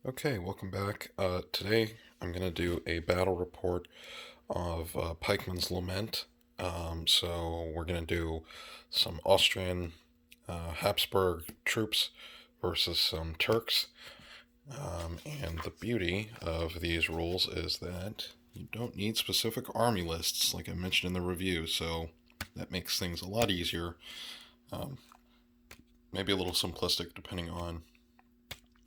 Okay, welcome back. Today I'm going to do a battle report of Pikeman's Lament. So we're going to do some Austrian Habsburg troops versus some Turks. And the beauty of these rules is that you don't need specific army lists, like I mentioned in the review, so that makes things a lot easier. Um, Maybe a little simplistic depending on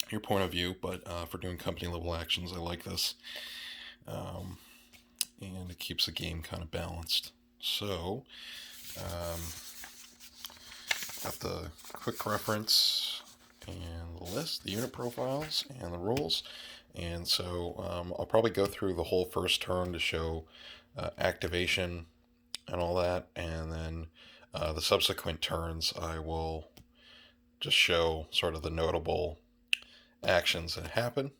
your point of view, but for doing company level actions, I like this. Um, and it keeps the game kind of balanced. So, um, got the quick reference and the list, the unit profiles, and the rules. And so I'll probably go through the whole first turn to show activation and all that, and then the subsequent turns I will just show sort of the notable actions that happen.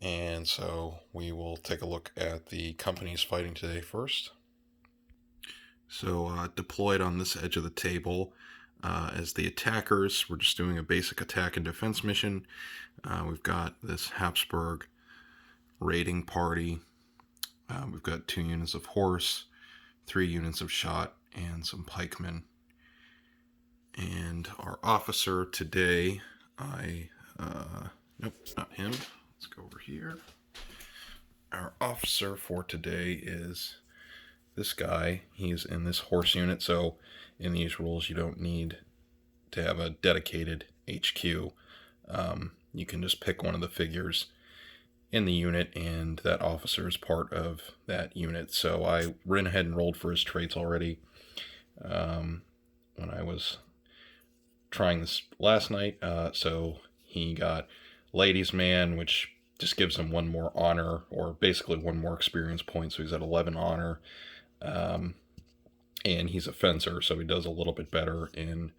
And so we will take a look at the companies fighting today first. So deployed on this edge of the table as the attackers, we're just doing a basic attack and defense mission. We've got this Habsburg raiding party. We've got 2 units of horse, 3 units of shot, and some pikemen. And our officer today, nope, not him. Let's go over here. Our officer for today is this guy. He's in this horse unit, so in these rules you don't need to have a dedicated HQ. You can just pick one of the figures in the unit, and that officer is part of that unit. So I ran ahead and rolled for his traits already when I was trying this last night. So he got Ladies Man, which just gives him 1 more honor, or basically 1 more experience point, so he's at 11 honor. And he's a fencer, so he does a little bit better in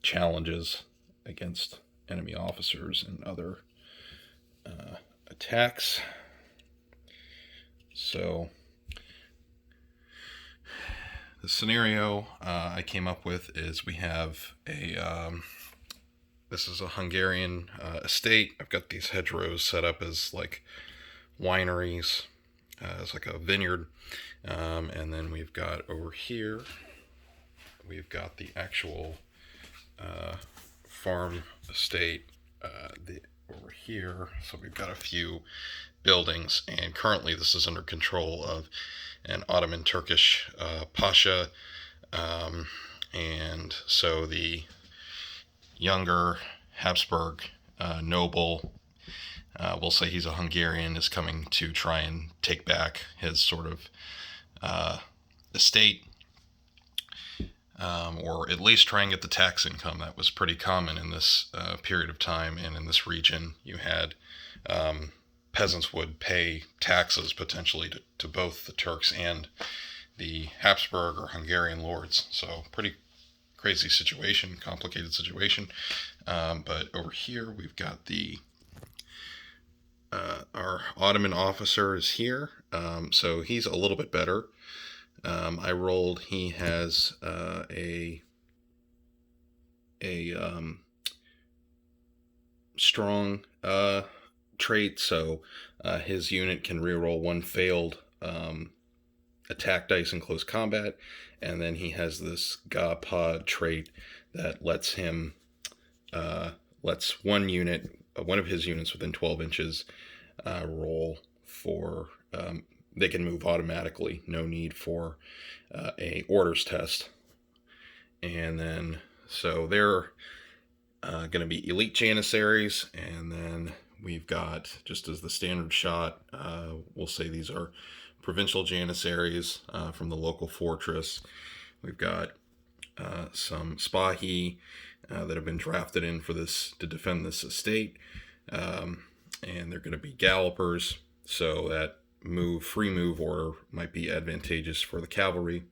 challenges against enemy officers and other attacks. So the scenario I came up with is we have this is a Hungarian estate. I've got these hedgerows set up as like wineries, as like a vineyard. And then we've got over here, we've got the actual farm estate over here. So we've got a few buildings, and currently this is under control of an Ottoman Turkish pasha. And so the younger Habsburg noble, we'll say he's a Hungarian, is coming to try and take back his sort of estate, or at least try and get the tax income. That was pretty common in this period of time, and in this region you had peasants would pay taxes potentially to both the Turks and the Habsburg or Hungarian lords. So pretty crazy situation, complicated situation. But over here we've got the our Ottoman officer is here, so he's a little bit better. I rolled. He has a strong trait, so his unit can reroll 1 failed attack dice in close combat, and then he has this Ga Pod trait that lets him lets one of his units within 12 inches roll for. They can move automatically, no need for a orders test. And then so they're going to be elite janissaries, and then we've got, just as the standard shot, we'll say these are provincial janissaries from the local fortress. We've got some Spahi that have been drafted in for this to defend this estate, and they're going to be gallopers, so that free move order might be advantageous for the cavalry.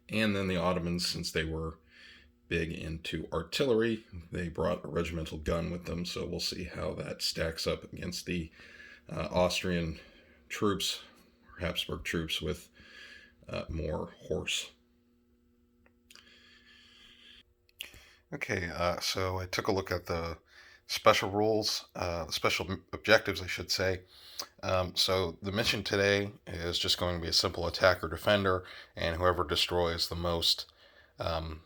And then the Ottomans, since they were big into artillery, they brought a regimental gun with them, so we'll see how that stacks up against the Austrian troops, or Habsburg troops, with more horse. Okay, so I took a look at the special rules, special objectives, I should say. So the mission today is just going to be a simple attacker defender, and whoever destroys the most um,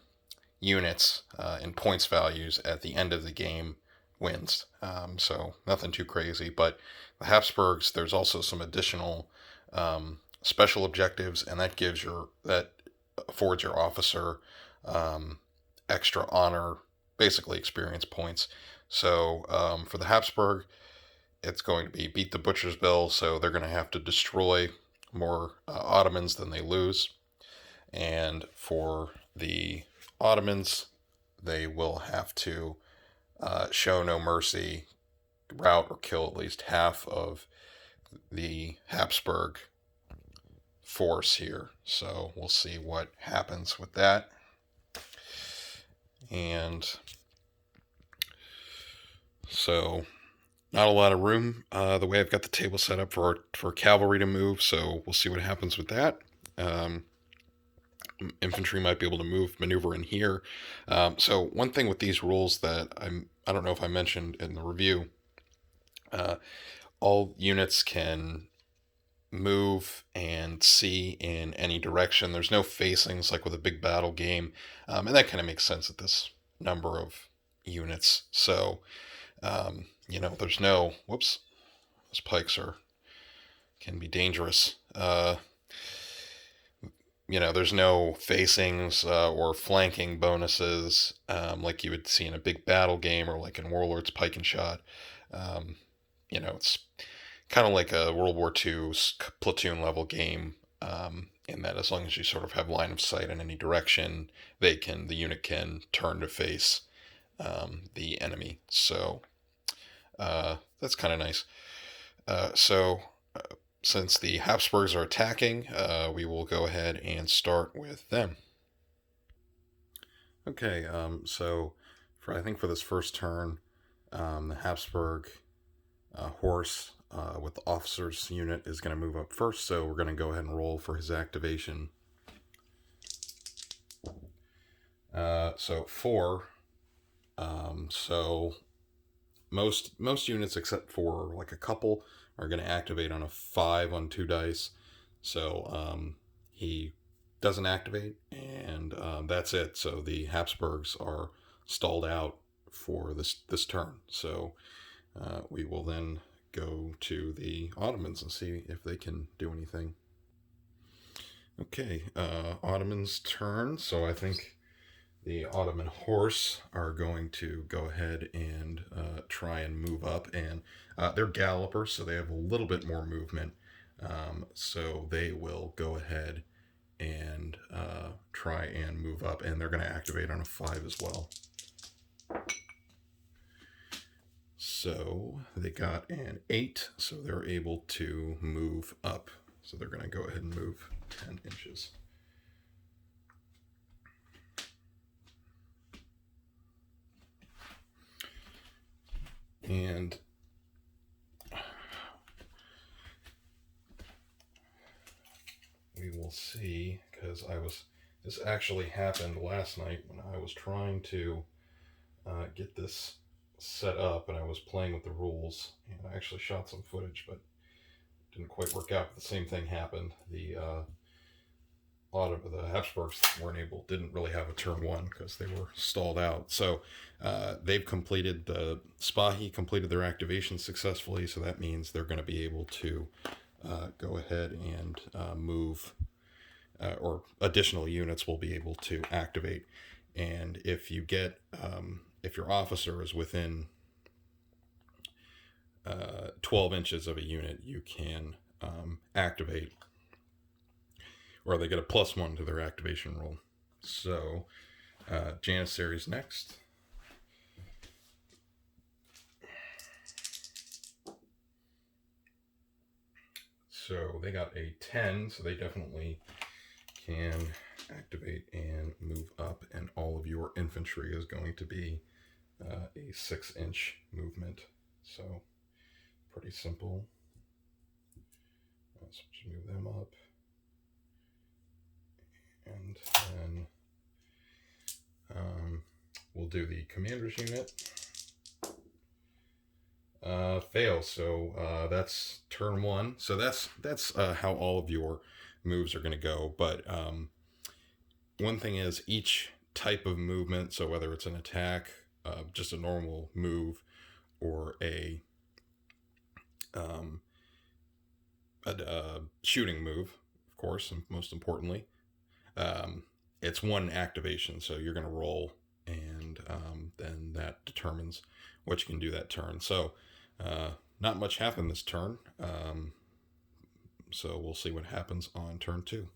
units in points values at the end of the game wins. So nothing too crazy, but the Habsburgs, there's also some additional special objectives, and that affords your officer um, extra honor, basically experience points. So for the Habsburg, it's going to be beat the butcher's bill, so they're going to have to destroy more Ottomans than they lose. And for the Ottomans, they will have to show no mercy, rout or kill at least half of the Habsburg force here. So we'll see what happens with that. And so not a lot of room the way I've got the table set up for cavalry to move, so we'll see what happens with that. Infantry might be able to maneuver in here. So one thing with these rules that I don't know if I mentioned in the review, all units can move and see in any direction. There's no facings like with a big battle game, and that kind of makes sense at this number of units. So there's no whoops. Those pikes can be dangerous. There's no facings or flanking bonuses like you would see in a big battle game or like in Warlords Pike and Shot. It's kind of like a World War II platoon level game, in that as long as you sort of have line of sight in any direction, the unit can turn to face the enemy. So that's kind of nice. So since the Habsburgs are attacking, we will go ahead and start with them. Okay, so I think for this first turn, the Habsburg horse with the officer's unit is going to move up first, so we're going to go ahead and roll for his activation. So 4. So most units except for like a couple are going to activate on a 5 on 2 dice. So he doesn't activate, and that's it. So the Habsburgs are stalled out for this turn. So we will then go to the Ottomans and see if they can do anything. Okay, Ottomans' turn. So I think the Ottoman horse are going to go ahead and try and move up, and they're gallopers, so they have a little bit more movement. So they will go ahead and try and move up, and they're going to activate on a 5 as well. So they got an 8, so they're able to move up. So they're going to go ahead and move 10 inches. And we will see, because this actually happened last night when I was trying to get this set up, and I was playing with the rules, and I actually shot some footage, but it didn't quite work out. But the same thing happened. The Habsburgs didn't really have a turn 1 because they were stalled out. So they've completed Spahi completed their activation successfully. So that means they're going to be able to go ahead and move, or additional units will be able to activate. And if you get if your officer is within 12 inches of a unit, you can activate, or they get a +1 to their activation roll. So Janissary's next. So they got a 10, so they definitely can activate and move up, and all of your infantry is going to be a 6-inch movement. So pretty simple. Let's just move them up. And then we'll do the commander's unit. fails. So that's turn one. So that's how all of your moves are going to go. But one thing is each type of movement. So whether it's an attack, just a normal move, or um, a shooting move, of course, and most importantly, um, it's one activation. So you're going to roll, and then that determines what you can do that turn. So not much happened this turn. So we'll see what happens on turn two.